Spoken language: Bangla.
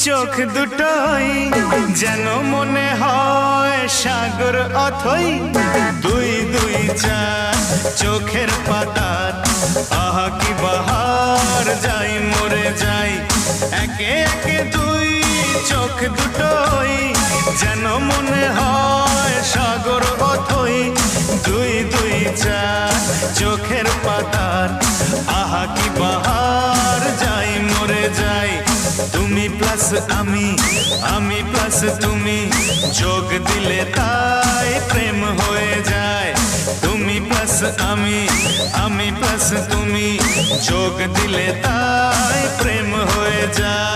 চোখ দুটোই যেন মনে হয় সাগর অথই দুই দুই চার চোখের পাতার আহা কি বাহার যাই মরে যাই একে একে দুই চোখ দুটোই যেন মনে হয় সাগর অথই দুই দুই চার চোখের পাতার আহা কি বাহার যাই মরে যাই তুমি প্লাস আমি প্লাস তুমি যোগ দিলে তাই প্রেম হয়ে যায় তুমি প্লাস আমি প্লাস তুমি যোগ দিলে তাই প্রেম হয়ে যায়